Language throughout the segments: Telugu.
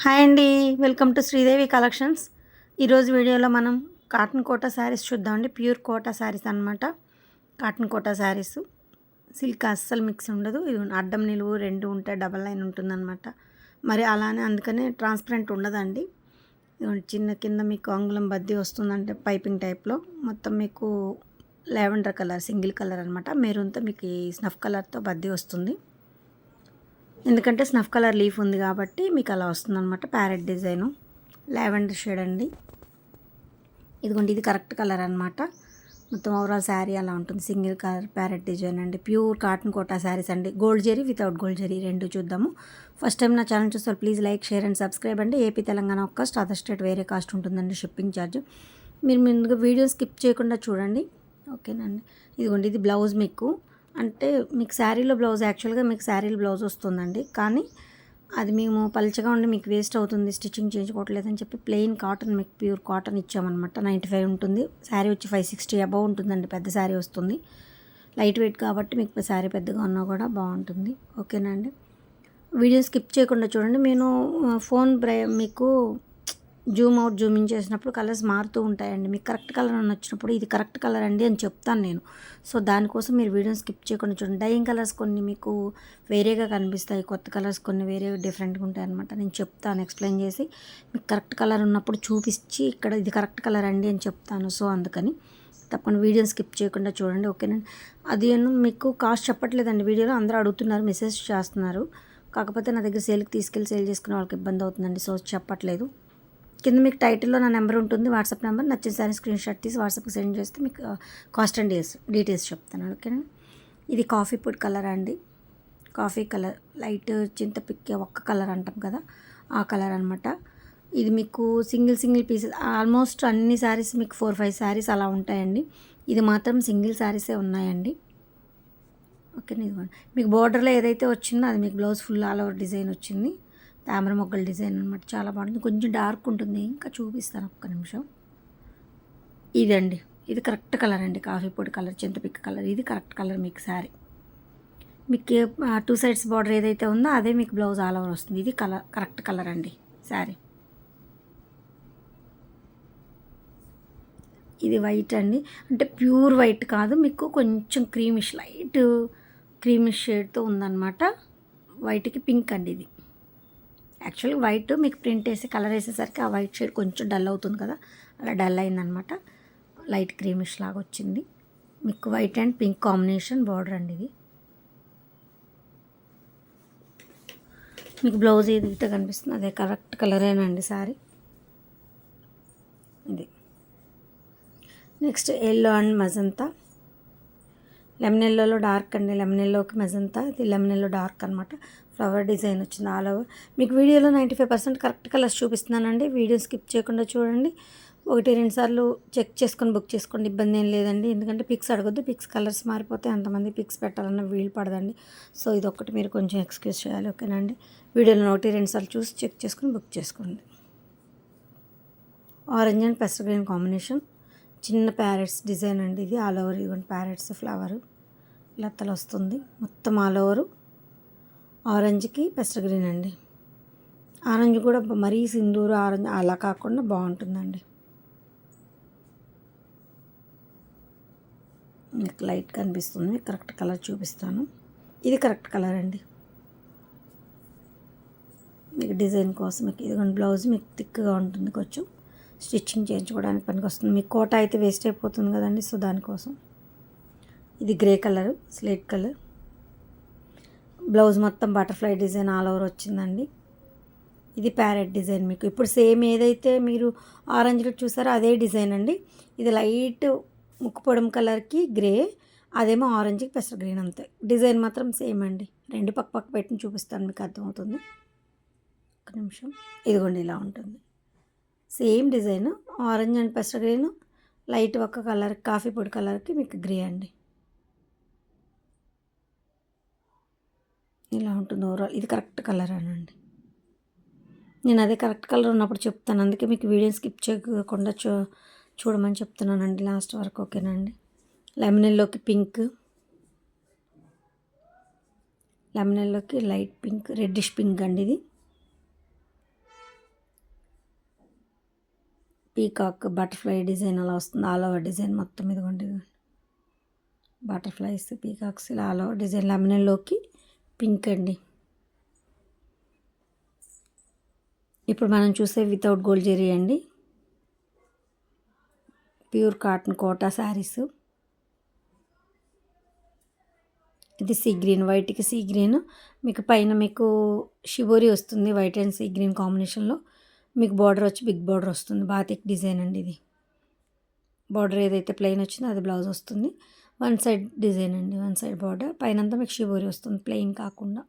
హాయ్ అండి. Welcome to Sridevi collections. ఈరోజు వీడియోలో మనం కాటన్ కోటా శారీస్ చూద్దామండి. ప్యూర్ కోటా శారీస్ అనమాట. కాటన్ కోటా శారీస్ సిల్క్ అస్సలు మిక్స్ ఉండదు. ఇది అడ్డం నిలువు రెండు ఉంటాయి, డబల్ లైన్ ఉంటుందన్నమాట. మరి అలానే అందుకనే ట్రాన్స్పరెంట్ ఉండదండి. చిన్న కింద మీకు అంగుళం బద్ది వస్తుందంటే పైపింగ్ టైప్లో మొత్తం మీకు లావెండర్ కలర్ సింగిల్ కలర్ అనమాట. మెరూన్తో మీకు ఈ స్నఫ్ కలర్తో బద్ది వస్తుంది. ఎందుకంటే స్నఫ్ కలర్ లీఫ్ ఉంది కాబట్టి మీకు అలా వస్తుందన్నమాట. ప్యారెట్ డిజైను లావెండర్ షేడ్ అండి. ఇదిగోండి, ఇది కరెక్ట్ కలర్ అనమాట. మొత్తం ఓవరాల్ శారీ అలా ఉంటుంది. సింగిల్ కలర్ ప్యారెట్ డిజైన్ అండి. ప్యూర్ కాటన్ కోటా శారీస్ అండి. Gold zari without gold zari రెండు చూద్దాము. ఫస్ట్ టైం నా ఛానల్ చూస్తారు please like share and subscribe అండి. ఏపీ తెలంగాణ ఒక కాస్ట్, అదర్ స్టేట్ వేరే కాస్ట్ ఉంటుందండి షిప్పింగ్ ఛార్జ్. మీరు ముందుగా వీడియో స్కిప్ చేయకుండా చూడండి, ఓకేనండి. ఇదిగోండి, ఇది బ్లౌజ్ మీకు అంటే మీకు శారీలో బ్లౌజ్ యాక్చువల్గా మీకు శారీలో బ్లౌజ్ వస్తుందండి, కానీ అది మేము పలుచగా ఉండి మీకు వేస్ట్ అవుతుంది, స్టిచ్చింగ్ చేయించుకోవట్లేదని చెప్పి ప్లెయిన్ కాటన్ మీకు ప్యూర్ కాటన్ ఇచ్చామన్నమాట. 95 ఉంటుంది. శారీ వచ్చి 560 అబౌవ్ ఉంటుందండి. పెద్ద శారీ వస్తుంది, లైట్ వెయిట్ కాబట్టి మీకు శారీ పెద్దగా ఉన్నా కూడా బాగుంటుంది, ఓకేనా అండి. వీడియో స్కిప్ చేయకుండా చూడండి. నేను ఫోన్ మీకు జూమ్ అవుట్ జూమ్ ఇన్ చేసినప్పుడు కలర్స్ మారుతూ ఉంటాయండి. మీకు కరెక్ట్ కలర్ అని వచ్చినప్పుడు ఇది కరెక్ట్ కలర్ అండి అని చెప్తాను నేను. సో దానికోసం మీరు వీడియోని స్కిప్ చేయకుండా చూడండి. డైయింగ్ కలర్స్ కొన్ని మీకు వేరేగా కనిపిస్తాయి, కొత్త కలర్స్ కొన్ని వేరేగా డిఫరెంట్గా ఉంటాయి అనమాట. నేను చెప్తాను ఎక్స్ప్లెయిన్ చేసి, మీకు కరెక్ట్ కలర్ ఉన్నప్పుడు చూపించి ఇక్కడ ఇది కరెక్ట్ కలర్ అండి అని చెప్తాను. సో అందుకని తప్పకుండా వీడియోని స్కిప్ చేయకుండా చూడండి, ఓకేనండి. అది మీకు కాస్ట్ చెప్పట్లేదండి వీడియోలో, అందరూ అడుగుతున్నారు, మెసేజ్ చేస్తున్నారు. కాకపోతే నా దగ్గర సేల్కి తీసుకెళ్ళి సేల్ చేసుకునే వాళ్ళకి ఇబ్బంది అవుతుందండి, సో చెప్పట్లేదు. కింద మీకు టైటిల్లో నా నెంబర్ ఉంటుంది, వాట్సాప్ నెంబర్. నచ్చిన సారీ స్క్రీన్ షాట్ తీసి వాట్సాప్కి సెండ్ చేస్తే మీకు కాస్ట్ అండ్ డీటెయిల్స్ చెప్తాను, ఓకేనా. ఇది కాఫీ పొడి కలర్ అండి. కాఫీ కలర్ లైట్ చింతపిక్క ఒక్క కలర్ అంటాం కదా, ఆ కలర్ అనమాట. ఇది మీకు సింగిల్ పీసెస్ ఆల్మోస్ట్ అన్ని శారీస్ మీకు 4-5 శారీస్ అలా ఉంటాయండి. ఇది మాత్రం సింగిల్ శారీసే ఉన్నాయండి, ఓకేనా. ఇదిగోండి, మీకు బోర్డర్లో ఏదైతే వచ్చిందో అది మీకు blouse full all over design వచ్చింది. తామర మొగ్గల డిజైన్ అనమాట, చాలా బాగుంటుంది. కొంచెం డార్క్ ఉంటుంది, ఇంకా చూపిస్తాను ఒక్క నిమిషం. ఇదండి, ఇది కరెక్ట్ కలర్ అండి. కాఫీ పొడి కలర్, చింతపిక్క కలర్, ఇది కరెక్ట్ కలర్ మీకు శారీ. మీకు 2 సైడ్స్ బార్డర్ ఏదైతే ఉందో అదే మీకు బ్లౌజ్ ఆల్ ఓవర్ వస్తుంది. ఇది కలర్ కరెక్ట్ కలర్ అండి శారీ. ఇది వైట్ అండి, అంటే ప్యూర్ వైట్ కాదు, మీకు కొంచెం క్రీమిష్ లైట్ క్రీమిష్ షేడ్తో ఉందన్నమాట. వైట్కి పింక్ అండి ఇది. యాక్చువల్గా వైట్ మీకు ప్రింట్ వేసి కలర్ వేసేసరికి ఆ వైట్ షేడ్ కొంచెం డల్ అవుతుంది కదా, అలా డల్ అయిందనమాట. లైట్ క్రీమిష్ లాగా వచ్చింది. మీకు white and pink combination border అండి ఇది. మీకు బ్లౌజ్ ఏదైతే కనిపిస్తుంది అదే కరెక్ట్ కలరేనండి శారీ. ఇది next yellow and magenta. Lemon ఎల్లోలో డార్క్ అండి, లెమన్ ఎల్లోకి మజంతా, ఇది లెమన్ ఎల్లో డార్క్ అనమాట. ఫ్లవర్ డిజైన్ వచ్చింది ఆల్ ఓవర్. మీకు వీడియోలో 95% కరెక్ట్ కలర్స్ చూపిస్తున్నానండి. వీడియో స్కిప్ చేయకుండా చూడండి. 1-2 సార్లు చెక్ చేసుకొని బుక్ చేసుకోండి, ఇబ్బంది ఏం లేదండి. ఎందుకంటే పిక్స్ అడగొద్దు, పిక్స్ కలర్స్ మారిపోతే అంతమంది పిక్స్ పెట్టాలన్న వీలు పడదండి. సో ఇదొక్కటి మీరు కొంచెం ఎక్స్క్యూజ్ చేయాలి, ఓకేనండి. వీడియోలో 1-2 సార్లు చూసి చెక్ చేసుకొని బుక్ చేసుకోండి. Orange and pastel green combination, చిన్న ప్యారెట్స్ డిజైన్ అండి ఇది. ఆల్ ఓవర్ ఇదిగోండి ప్యారెట్స్ ఫ్లవర్ లతలు వస్తుంది మొత్తం ఆల్ ఓవరు. ఆరెంజ్కి పెస్టల్ గ్రీన్ అండి. ఆరెంజ్ కూడా మరీ సింధూరు ఆరెంజ్ అలా కాకుండా బాగుంటుందండి. మీకు లైట్ కనిపిస్తుంది, కరెక్ట్ కలర్ చూపిస్తాను. ఇది కరెక్ట్ కలర్ అండి. మీకు డిజైన్ కోసం మీకు ఇదిగోండి బ్లౌజ్ మీకు థిక్గా ఉంటుంది, కొంచెం స్టిచ్చింగ్ చేయించుకోవడానికి పనికి వస్తుంది. మీకు కోట అయితే వేస్ట్ అయిపోతుంది కదండి, సో దానికోసం. ఇది grey colour, slate colour. Blouse మొత్తం బటర్ఫ్లై డిజైన్ ఆల్ ఓవర్ వచ్చిందండి. ఇది ప్యారెట్ డిజైన్. మీకు ఇప్పుడు సేమ్ ఏదైతే మీరు ఆరెంజ్లో చూసారో అదే డిజైన్ అండి. ఇది లైట్ ముక్కు పొడం కలర్కి గ్రే, అదేమో ఆరెంజ్కి పెస్టల్ గ్రీన్, అంతే. డిజైన్ మాత్రం సేమ్ అండి. రెండు పక్క పెట్టి చూపిస్తాను, మీకు అర్థమవుతుంది. ఒక నిమిషం. ఇదిగోండి ఇలా ఉంటుంది same design. Orange and pastel green, light ఒక కలర్ కాఫీ పొడి కలర్కి మీకు గ్రే అండి. ఇలా ఉంటుంది ఓవరాల్. ఇది కరెక్ట్ కలర్ అనండి. నేను అదే కరెక్ట్ కలర్ ఉన్నప్పుడు చెప్తాను, అందుకే మీకు వీడియో స్కిప్ చేయకుండా చూడమని చెప్తున్నానండి లాస్ట్ వరకు, ఓకేనండి. లెమన్ ఎల్లోకి పింక్, లెమన్ ఎల్లోకి లైట్ పింక్, రెడ్డిష్ పింక్ అండి ఇది. పీకాక్ బటర్ఫ్లై డిజైన్ అలా వస్తుంది. ఆల్ ఓవర్ డిజైన్ మొత్తం ఇదిగోండి, బటర్ఫ్లైస్ పీకాక్స్ ఇలా ఆల్ ఓవర్ డిజైన్. లెమనల్లోకి పింక్ అండి. ఇప్పుడు మనం చూసే వితౌట్ గోల్డ్ జెరీ అండి, ప్యూర్ కాటన్ కోటా శారీస్. ఇది సీ గ్రీన్, వైట్కి సీ గ్రీన్. మీకు పైన మీకు షిబోరి వస్తుంది వైట్ అండ్ సీ గ్రీన్ కాంబినేషన్లో. మీకు బార్డర్ వచ్చి బిగ్ బార్డర్ వస్తుంది. బాతిక్ డిజైన్ అండి ఇది. బార్డర్ ఏదైతే ప్లెయిన్ వచ్చిందో అది బ్లౌజ్ వస్తుంది. వన్ సైడ్ డిజైన్ అండి, వన్ సైడ్ బార్డర్. పైనంతా మీకు షిబోరి వస్తుంది ప్లెయిన్ కాకుండా.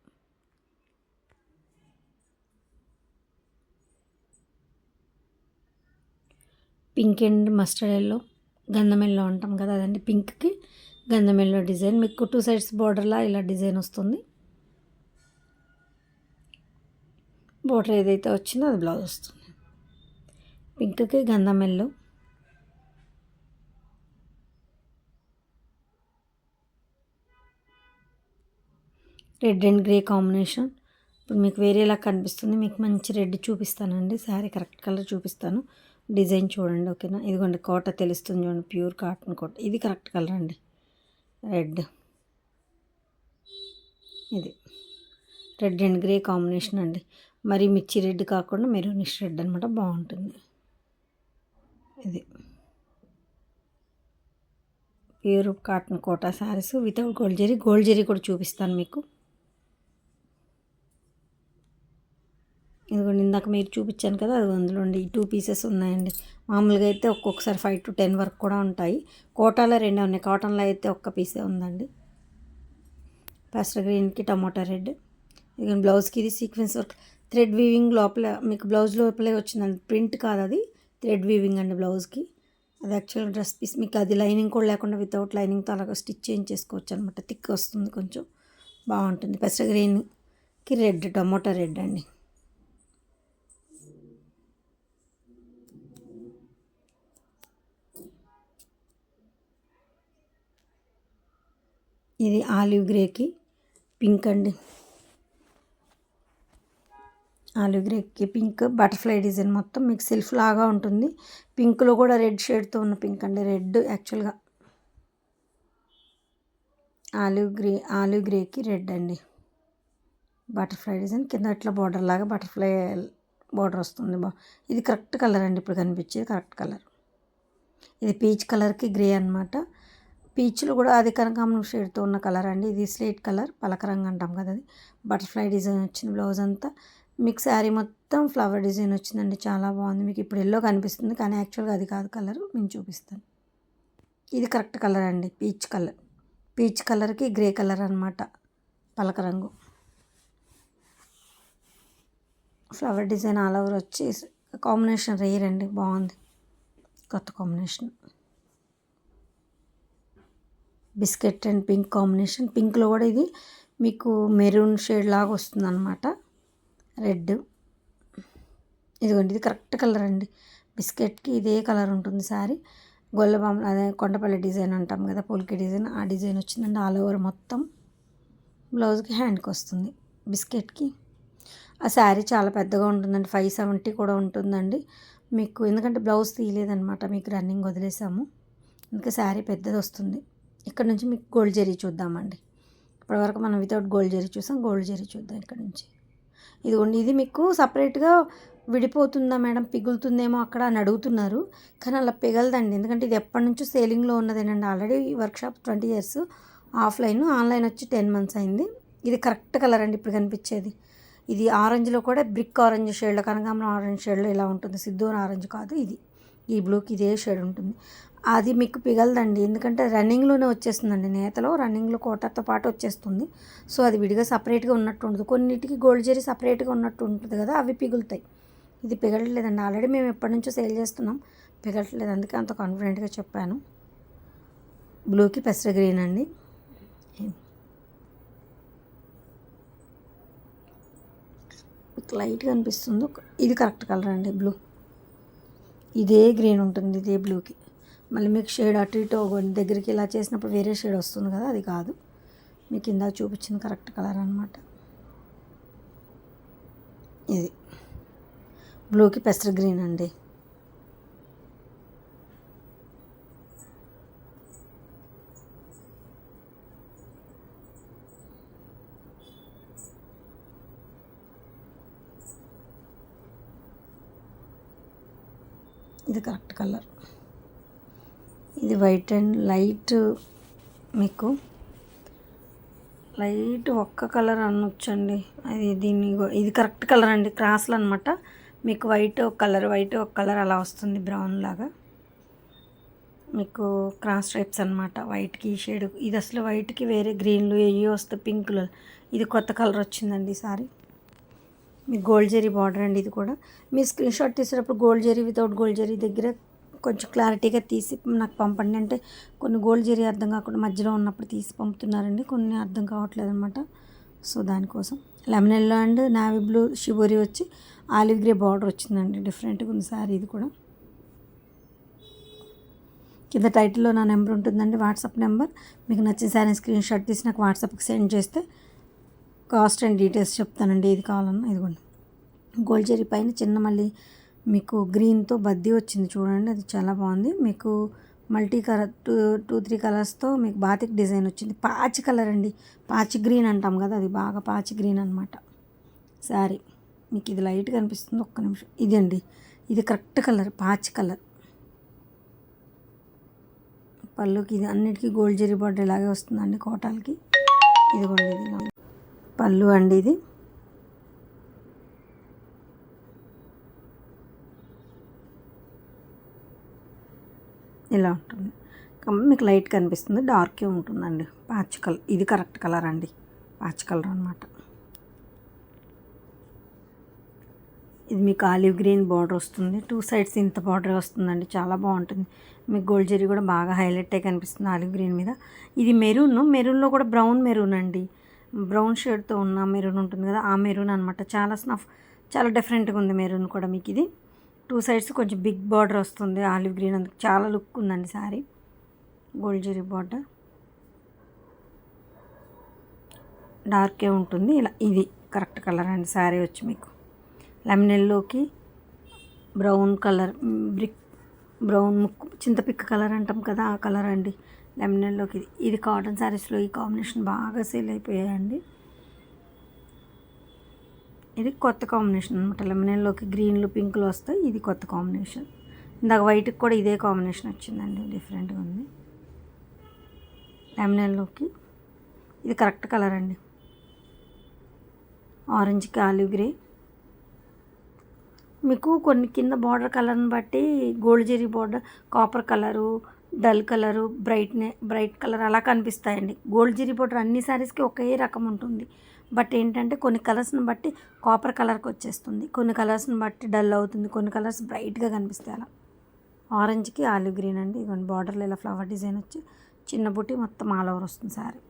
పింక్ అండ్ మస్టర్డ్ ఎల్లో, గంధం ఎల్లో అంటాం కదా అదండి. పింక్కి గంధం ఎల్లో డిజైన్. మీకు 2 సైడ్స్ బార్డర్లా ఇలా డిజైన్ వస్తుంది. బార్డర్ ఏదైతే వచ్చిందో అది బ్లౌజ్ వస్తుంది. పింక్కి గంధం yellow. Red and grey combination. ఇప్పుడు మీకు వేరేలా కనిపిస్తుంది, మీకు మంచి రెడ్ చూపిస్తానండి. శారీ కరెక్ట్ కలర్ చూపిస్తాను. డిజైన్ చూడండి, ఓకేనా. ఇదిగోండి కోట తెలుస్తుంది చూడండి, ప్యూర్ కాటన్ కోట. ఇది కరెక్ట్ కలర్ అండి, రెడ్. ఇది రెడ్ అండ్ గ్రే కాంబినేషన్ అండి. మరి మిర్చి రెడ్ కాకుండా మెరూనిష్ రెడ్ అనమాట, బాగుంటుంది. ఇది pure cotton Kota saris without gold zari. Gold zari కూడా చూపిస్తాను మీకు. ఇదిగోండి ఇందాక మీరు చూపించాను కదా, అది అందులో ఈ 2 పీసెస్ ఉన్నాయండి. మామూలుగా అయితే ఒక్కొక్కసారి 5 to 10 వరకు కూడా ఉంటాయి. కోటాలో 2 ఉన్నాయి, కాటన్లో అయితే ఒక్క పీసే ఉందండి. పాస్టర్ గ్రీన్కి టమోటా రెడ్. ఇక బ్లౌజ్కి ఇది సీక్వెన్స్ వర్క్, థ్రెడ్ వీవింగ్ లోపల మీకు బ్లౌజ్ లోపలే వచ్చిందండి. ప్రింట్ కాదు అది, థ్రెడ్ వీవింగ్ అండి బ్లౌజ్కి. అది యాక్చువల్గా డ్రెస్ పీస్. మీకు అది లైనింగ్ కూడా లేకుండా వితౌట్ లైనింగ్తో అలాగ స్టిచ్ చేయించేసుకోవచ్చు అనమాట. థిక్ వస్తుంది, కొంచెం బాగుంటుంది. పాస్టర్ గ్రీన్కి రెడ్, టమోటా రెడ్ అండి. ఇది ఆలివ్ గ్రేకి పింక్ అండి. ఆలివ్ గ్రేకి పింక్, బటర్ఫ్లై డిజైన్ మొత్తం మీకు సెల్ఫ్ లాగా ఉంటుంది. పింక్లో కూడా రెడ్ షేడ్తో ఉన్న పింక్ అండి. రెడ్ యాక్చువల్గా ఆలివ్ గ్రేకి రెడ్ అండి. బటర్ఫ్లై డిజైన్ కింద ఇట్లా బార్డర్ లాగా బటర్ఫ్లై బార్డర్ వస్తుంది. ఇది కరెక్ట్ కలర్ అండి, ఇప్పుడు కనిపించేది కరెక్ట్ కలర్. ఇది పీచ్ కలర్కి గ్రే అనమాట. పీచ్లో కూడా అది కనకాంబరం షేడ్తో ఉన్న కలర్ అండి. ఇది స్లేట్ కలర్, పలకరంగా అంటాం కదా అది. బటర్ఫ్లై డిజైన్ వచ్చింది బ్లౌజ్ అంతా. మీకు శారీ మొత్తం ఫ్లవర్ డిజైన్ వచ్చిందండి, చాలా బాగుంది. మీకు ఇప్పుడు ఎల్లో కనిపిస్తుంది కానీ యాక్చువల్గా అది కాదు కలర్, నేను చూపిస్తాను. ఇది కరెక్ట్ కలర్ అండి, పీచ్ కలర్. పీచ్ కలర్కి గ్రే కలర్ అనమాట, పలకరంగు. ఫ్లవర్ డిజైన్ ఆల్ ఓవర్ వచ్చి కాంబినేషన్ రేర్ అండి, బాగుంది, కొత్త combination. Biscuit and pink combination. పింక్లో కూడా ఇది మీకు మెరూన్ షేడ్ లాగా వస్తుంది అనమాట, రెడ్. ఇదిగోండి ఇది కరెక్ట్ కలర్ అండి. బిస్కెట్కి ఇదే కలర్ ఉంటుంది శారీ. గొల్లబామ్ అదే కొండపల్లి డిజైన్ అంటాం కదా, పోల్కి డిజైన్, ఆ డిజైన్ వచ్చిందండి ఆల్ ఓవర్ మొత్తం. బ్లౌజ్కి హ్యాండ్కి వస్తుంది బిస్కెట్కి. ఆ శారీ చాలా పెద్దగా ఉంటుందండి, 570 కూడా ఉంటుందండి మీకు. ఎందుకంటే బ్లౌజ్ తీయలేదనమాట, మీకు రన్నింగ్ వదిలేసాము, ఇంకా శారీ పెద్దది వస్తుంది. ఇక్కడ నుంచి మీకు గోల్డ్ జరీ చూద్దామండి. ఇప్పటివరకు మనం వితౌట్ గోల్డ్ జరీ చూసాం, గోల్డ్ జరీ చూద్దాం ఇక్కడ నుంచి. ఇదిగోండి ఇది మీకు సపరేట్గా విడిపోతుందా మేడం, పిగులుతుందేమో అక్కడ అని అడుగుతున్నారు. కానీ అలా పిగలదండి, ఎందుకంటే ఇది ఎప్పటి నుంచో సేలింగ్లో ఉన్నదేనండి. Already workshop 20 years, offline, online వచ్చి 10 months అయింది. ఇది కరెక్ట్ కలర్ అండి ఇప్పుడు కనిపించేది. ఇది ఆరెంజ్లో కూడా బ్రిక్ ఆరెంజ్ షేడ్లో, కనకాంబరం ఆరెంజ్ షేడ్లో ఇలా ఉంటుంది. సిద్ధూర్ ఆరెంజ్ కాదు ఇది, ఈ బ్లూకి ఇదే షేడ్ ఉంటుంది. అది మీకు పిగలదండి, ఎందుకంటే రన్నింగ్లోనే వచ్చేస్తుందండి. నేతలో రన్నింగ్లో కోటాతో పాటు వచ్చేస్తుంది. సో అది విడిగా సపరేట్గా ఉన్నట్టు ఉండదు. కొన్నిటికి గోల్డ్ జరీ సపరేట్గా ఉన్నట్టు ఉంటుంది కదా, అవి పిగులుతాయి. ఇది పిగలట్లేదండి, ఆల్రెడీ మేము ఎప్పటి నుంచో సేల్ చేస్తున్నాం, పిగలట్లేదు, అందుకే అంత కాన్ఫిడెంట్గా చెప్పాను. బ్లూకి పెసర గ్రీన్ అండి. లైట్గా అనిపిస్తుంది, ఇది కరెక్ట్ కలర్ అండి. బ్లూ ఇదే గ్రీన్ ఉంటుంది, ఇదే బ్లూకి. మళ్ళీ మీకు షేడ్ అటు ఇటు దగ్గరికి ఇలా చేసినప్పుడు వేరే షేడ్ వస్తుంది కదా, అది కాదు, మీకు ఇందాక చూపించిన కరెక్ట్ కలర్ అనమాట. ఇది బ్లూకి పెసర గ్రీన్ అండి. ఇది కరెక్ట్ కలర్. ఇది వైట్ అండ్ లైట్, మీకు లైట్ ఒక్క కలర్ అనొచ్చండి. అది ఇది కరెక్ట్ కలర్ అండి, క్రాస్లు అనమాట. మీకు వైట్ ఒక కలర్ అలా వస్తుంది, బ్రౌన్ లాగా. మీకు క్రాస్ టైప్స్ అనమాట, వైట్కి షేడ్. ఇది అసలు వైట్కి వేరే గ్రీన్లు ఏవి వస్తాయి, పింకులు. ఇది కొత్త కలర్ వచ్చిందండి ఈసారి. మీకు గోల్డ్ జరీ బార్డర్ అండి. ఇది కూడా మీరు స్క్రీన్ షాట్ తీసేటప్పుడు gold zari without gold zari దగ్గర కొంచెం క్లారిటీగా తీసి నాకు పంపండి. అంటే కొన్ని గోల్డ్ జరీ అర్థం కాకుండా మధ్యలో ఉన్నప్పుడు తీసి పంపుతున్నారండి, కొన్ని అర్థం కావట్లేదు అనమాట. సో దానికోసం lemon yellow and navy blue shibori వచ్చి ఆలివ్ గ్రే బార్డర్ వచ్చిందండి. డిఫరెంట్గా ఉంది సారీ ఇది కూడా. కింద టైటిల్లో నా నెంబర్ ఉంటుందండి, వాట్సాప్ నెంబర్. మీకు నచ్చిన సారీ స్క్రీన్ షాట్ తీసి నాకు వాట్సాప్కి సెండ్ చేస్తే కాస్ట్ అండ్ డీటెయిల్స్ చెప్తానండి. ఇది కావాలన్నా ఇదిగోండి. గోల్డ్ జరీ పైన చిన్న మళ్ళీ మీకు గ్రీన్తో బద్దీ వచ్చింది చూడండి, అది చాలా బాగుంది. మీకు మల్టీ కలర్ 2-3 కలర్స్తో మీకు బాతిక్ డిజైన్ వచ్చింది. పాచి కలర్ అండి, పాచి గ్రీన్ అంటాం కదా, అది బాగా పాచి గ్రీన్ అనమాట శారీ. మీకు ఇది లైట్గా అనిపిస్తుంది, ఒక్క నిమిషం. ఇది అండి, ఇది కరెక్ట్ కలర్, పాచి కలర్. పళ్ళుకి ఇది అన్నిటికీ గోల్డ్ జరీ బార్డర్ ఇలాగే వస్తుందండి కోటాలకి. ఇదిగోండి, ఇది పళ్ళు అండి. ఇది ఇలా ఉంటుంది, మీకు లైట్ కనిపిస్తుంది, డార్కే ఉంటుందండి. పాచి కలర్, ఇది కరెక్ట్ కలర్ అండి, పాచి కలర్ అనమాట. ఇది మీకు ఆలివ్ గ్రీన్ బార్డర్ వస్తుంది, 2 సైడ్స్ ఇంత బార్డర్ వస్తుందండి, చాలా బాగుంటుంది. మీకు గోల్డ్ జరీ కూడా బాగా హైలైట్ అయి కనిపిస్తుంది ఆలివ్ గ్రీన్ మీద. ఇది మెరూన్లో కూడా బ్రౌన్ మెరూన్ అండి, బ్రౌన్ షేడ్తో ఉన్న మెరూన్ ఉంటుంది కదా, ఆ మెరూన్ అనమాట. చాలా డిఫరెంట్గా ఉంది మెరూన్ కూడా. మీకు ఇది 2 సైడ్స్ కొంచెం బిగ్ బార్డర్ వస్తుంది ఆలివ్ గ్రీన్, అందుకు చాలా లుక్ ఉందండి సారీ. గోల్డ్ జరీ బార్డర్ డార్కే ఉంటుంది. ఇలా ఇది కరెక్ట్ కలర్ అండి సారీ వచ్చి మీకు లెమన్ ఎల్లోకి బ్రౌన్ కలర్, బ్రౌన్ ముక్కు చింతపిక్క కలర్ అంటాం కదా, ఆ కలర్ అండి లెమన్ ఎల్లోకి. ఇది కాటన్ శారీస్లో ఈ కాంబినేషన్ బాగా సేల్ అయిపోయాయండి. ఇది కొత్త కాంబినేషన్ అనమాట, లెమన్ ఎల్లోకి గ్రీన్లు పింకులు వస్తాయి, ఇది కొత్త కాంబినేషన్. ఇందాక వైట్కి కూడా ఇదే కాంబినేషన్ వచ్చిందండి, డిఫరెంట్గా ఉంది. లెమన్ ఎల్లోకి ఇది కరెక్ట్ కలర్ అండి, ఆరెంజ్కి ఆలివ్ గ్రే. మీకు కొన్ని కింద బార్డర్ కలర్ని బట్టి gold zari border, copper colour, dull colour, bright colour అలా కనిపిస్తాయండి. గోల్డ్ జరీ బార్డర్ అన్ని శారీస్కి ఒకే రకం ఉంటుంది. బట్ ఏంటంటే కొన్ని కలర్స్ని బట్టి కాపర్ కలర్కి వచ్చేస్తుంది, కొన్ని కలర్స్ని బట్టి డల్ అవుతుంది, కొన్ని కలర్స్ బ్రైట్గా కనిపిస్తాయి. అలా ఆరెంజ్కి ఆలివ్ గ్రీన్ అండి. ఇదిగోండి బార్డర్లో ఇలా ఫ్లవర్ డిజైన్ వచ్చి చిన్న బుట్టి మొత్తం ఆల్ ఓవర్ వస్తుంది శారీ.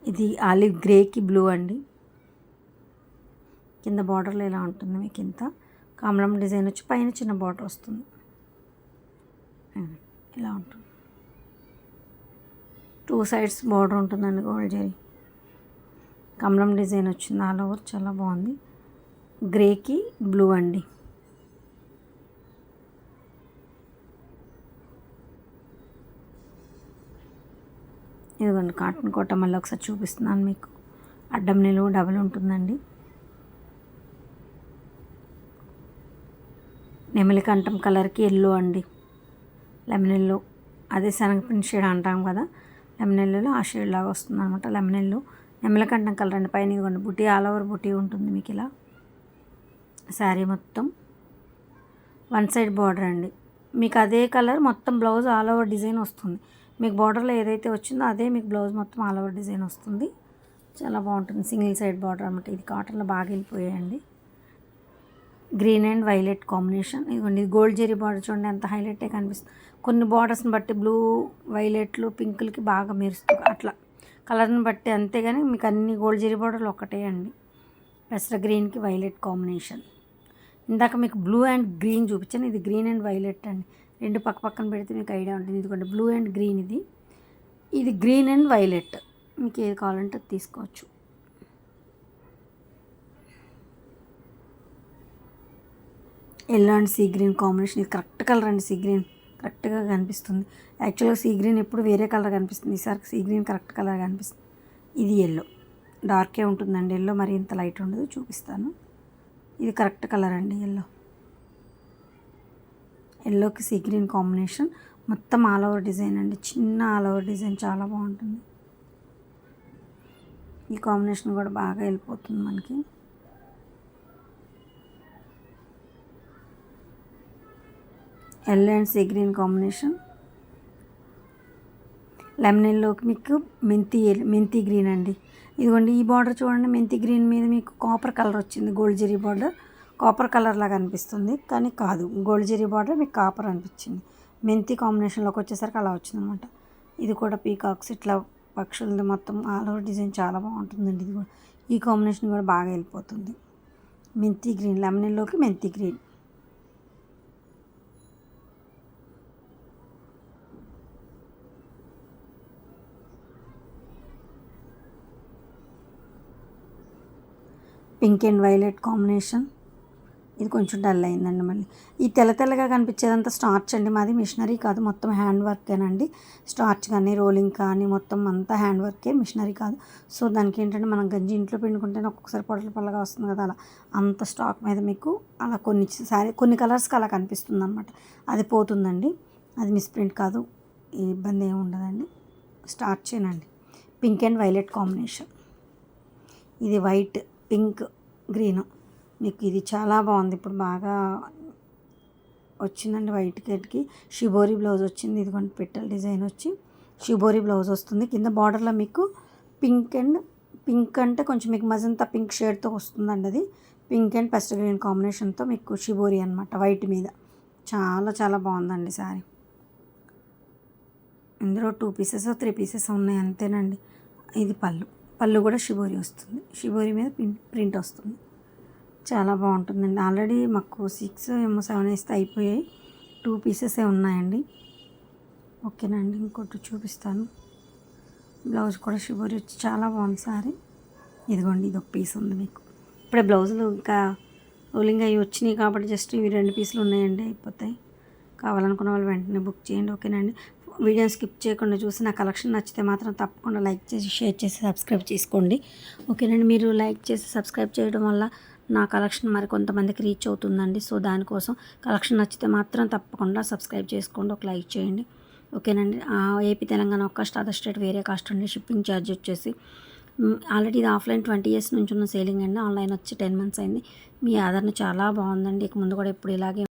ఇది ఆలివ్ గ్రేకి బ్లూ అండి. కింద బార్డర్లో ఇలా ఉంటుంది, మీకు ఇంత కమలం డిజైన్ వచ్చి పైన చిన్న బార్డర్ వస్తుంది, ఇలా ఉంటుంది. 2 సైడ్స్ బార్డర్ ఉంటుందండి గోల్డ్ జరీ. కమలం డిజైన్ వచ్చింది ఆల్ ఓవర్, చాలా బాగుంది. గ్రేకి బ్లూ అండి. ఇదిగోండి కాటన్ కోట, మళ్ళీ ఒకసారి చూపిస్తున్నాను మీకు. అడ్డం నిలువు డబల్ ఉంటుందండి. నెమలికంఠం కలర్కి ఎల్లో అండి, లెమన్ ఎల్లో. అదే శనగపిండి షేడ్ అంటాం కదా, లెమన్ ఎల్లోలో ఆ షేడ్ లాగా వస్తుంది అనమాట. లెమన్ ఎల్లో నెమలికంఠం కలర్ అండి. పైన ఇదిగోండి బుటీ, ఆల్ ఓవర్ బుటీ ఉంటుంది మీకు ఇలా. శారీ మొత్తం 1 సైడ్ బార్డర్ అండి. మీకు అదే కలర్ మొత్తం బ్లౌజ్ ఆల్ ఓవర్ డిజైన్ వస్తుంది. మీకు బార్డర్లో ఏదైతే వచ్చిందో అదే మీకు బ్లౌజ్ మొత్తం ఆల్ ఓవర్ డిజైన్ వస్తుంది, చాలా బాగుంటుంది. సింగిల్ సైడ్ బార్డర్ అనమాట. ఇది కాటన్లో బాగా వెళ్ళిపోయాయండి. Green and violet combination. ఇదిగోండి గోల్డ్ జరీ బార్డర్ చూడండి ఎంత హైలైట్ కనిపిస్తుంది. కొన్ని బార్డర్స్ని బట్టి బ్లూ, వైలెట్లు, పింకులకి బాగా మెరుస్తుంది, అట్లా కలర్ని బట్టి. అంతేగాని మీకు అన్ని గోల్డ్ జరీ బార్డర్లు ఒకటే అండి. పెసర గ్రీన్కి వైలెట్ కాంబినేషన్. ఇందాక మీకు బ్లూ అండ్ గ్రీన్ చూపించాను, ఇది గ్రీన్ అండ్ వైలెట్ అండి. 2 పక్కన పెడితే మీకు ఐడియా ఉంటుంది. ఇదిగోండి బ్లూ అండ్ గ్రీన్, ఇది గ్రీన్ అండ్ వైలెట్. మీకు ఏది కావాలంటే తీసుకోవచ్చు. Yellow and sea green combination. ఇది కరెక్ట్ కలర్ అండి, సీ గ్రీన్ కరెక్ట్గా కనిపిస్తుంది. యాక్చువల్గా సీ గ్రీన్ ఎప్పుడు వేరే కలర్ కనిపిస్తుంది, ఈసారి సీ గ్రీన్ కరెక్ట్ కలర్ కనిపిస్తుంది. ఇది ఎల్లో, డార్కే ఉంటుందండి ఎల్లో, మరి ఇంత లైట్ ఉండదు, చూపిస్తాను. ఇది కరెక్ట్ కలర్ అండి ఎల్లో. ఎల్లోకి సీ గ్రీన్ కాంబినేషన్, మొత్తం ఆల్ ఓవర్ డిజైన్ అండి, చిన్న ఆల్ ఓవర్ డిజైన్ చాలా బాగుంటుంది. ఈ కాంబినేషన్ కూడా బాగా వెళ్ళిపోతుంది మనకి. Yellow and sea green combination, lemon ఎల్లోకి మీకు మెంతి గ్రీన్ అండి. ఇదిగోండి ఈ బార్డర్ చూడండి, మెంతి గ్రీన్ మీద మీకు కాపర్ కలర్ వచ్చింది. Gold zari border copper colour లాగా అనిపిస్తుంది, కానీ కాదు, గోల్డ్ జెరీ బార్డర్ మీకు కాపర్ అనిపించింది. మెంతి కాంబినేషన్లోకి వచ్చేసరికి అలా వచ్చిందనమాట. ఇది కూడా పీకాక్స్ ఇట్లా పక్షులది మొత్తం ఆల్ ఓవర్ డిజైన్ చాలా బాగుంటుందండి. ఇది కూడా ఈ కాంబినేషన్ కూడా బాగా వెళ్ళిపోతుంది. మెంతి గ్రీన్, లెమన్ ఎల్లోకి మెంతి green. Pink and violet combination, ఇది కొంచెం డల్ అయిందండి. మళ్ళీ ఈ తెల్లగా కనిపించేదంతా స్టార్చ్ అండి, మాది మిషనరీ కాదు, మొత్తం హ్యాండ్ వర్కేనండి. స్టార్చ్ కానీ రోలింగ్ కానీ మొత్తం అంతా హ్యాండ్ వర్కే, మిషనరీ కాదు. సో దానికి ఏంటంటే మనం గంజి ఇంట్లో పిండుకుంటేనే ఒక్కొక్కసారి పొడలు వస్తుంది కదా, అలా అంత స్టాక్ మీద మీకు అలా కొన్ని కలర్స్కి అలా కనిపిస్తుంది అనమాట. అది పోతుందండి, అది మిస్ప్రింట్ కాదు, ఈ ఇబ్బంది ఏమి ఉండదండి. స్టార్చేనండి. పింక్ అండ్ వైలెట్ కాంబినేషన్, ఇది వైట్ పింక్ గ్రీను, మీకు ఇది చాలా బాగుంది. ఇప్పుడు బాగా వచ్చిందండి వైట్ కేట్కి. షిబోరి బ్లౌజ్ వచ్చింది, ఇదిగోండి పెట్టెల డిజైన్ వచ్చి షిబోరి బ్లౌజ్ వస్తుంది. కింద బార్డర్లో మీకు పింక్ అంటే కొంచెం మీకు మజంతా పింక్ షేడ్తో వస్తుందండి. అది పింక్ అండ్ పెస్టల్ గ్రీన్ కాంబినేషన్తో మీకు షిబోరి అనమాట, వైట్ మీద. చాలా బాగుందండి శారీ. ఇందులో 2 పీసెస్ 3 పీసెస్ ఉన్నాయి అంతేనండి. ఇది పళ్ళు కూడా షిబోరి వస్తుంది, షిబోరి మీద ప్రింట్ వస్తుంది, చాలా బాగుంటుందండి. ఆల్రెడీ మాకు 6 ఏమో 7 వేస్తే అయిపోయాయి, 2 పీసెసే ఉన్నాయండి. ఓకేనండి, ఇంకోటి చూపిస్తాను. బ్లౌజ్ కూడా షిబోరి వచ్చి చాలా బాగుంది సారీ. ఇదిగోండి ఇది ఒక పీస్ ఉంది మీకు. ఇప్పుడే బ్లౌజులు ఇంకా రోలింగ్ అయ్యి వచ్చినాయి కాబట్టి జస్ట్ ఇవి 2 పీసులు ఉన్నాయండి, అయిపోతాయి. కావాలనుకున్న వాళ్ళు వెంటనే బుక్ చేయండి. ఓకేనండి, వీడియోని స్కిప్ చేయకుండా చూసి నా కలెక్షన్ నచ్చితే మాత్రం తప్పకుండా లైక్ చేసి షేర్ చేసి సబ్స్క్రైబ్ చేసుకోండి. ఓకేనండి, మీరు లైక్ చేసి సబ్స్క్రైబ్ చేయడం వల్ల నా కలెక్షన్ మరి కొంతమందికి రీచ్ అవుతుందండి. సో దానికోసం కలెక్షన్ నచ్చితే మాత్రం తప్పకుండా సబ్స్క్రైబ్ చేసుకోండి, ఒక లైక్ చేయండి. ఓకేనండి, ఏపీ తెలంగాణ ఒక కాస్ట్, అదర్ స్టేట్ వేరే కాస్ట్ అండి. షిప్పింగ్ ఛార్జ్ వచ్చేసి ఆల్రెడీ ఇది ఆఫ్లైన్ 20 years నుంచి ఉన్న సేలింగ్ అండి, ఆన్లైన్ వచ్చి 10 months అయింది. మీ ఆదరణ చాలా బాగుందండి, ఇక ముందు కూడా ఎప్పుడు ఇలాగే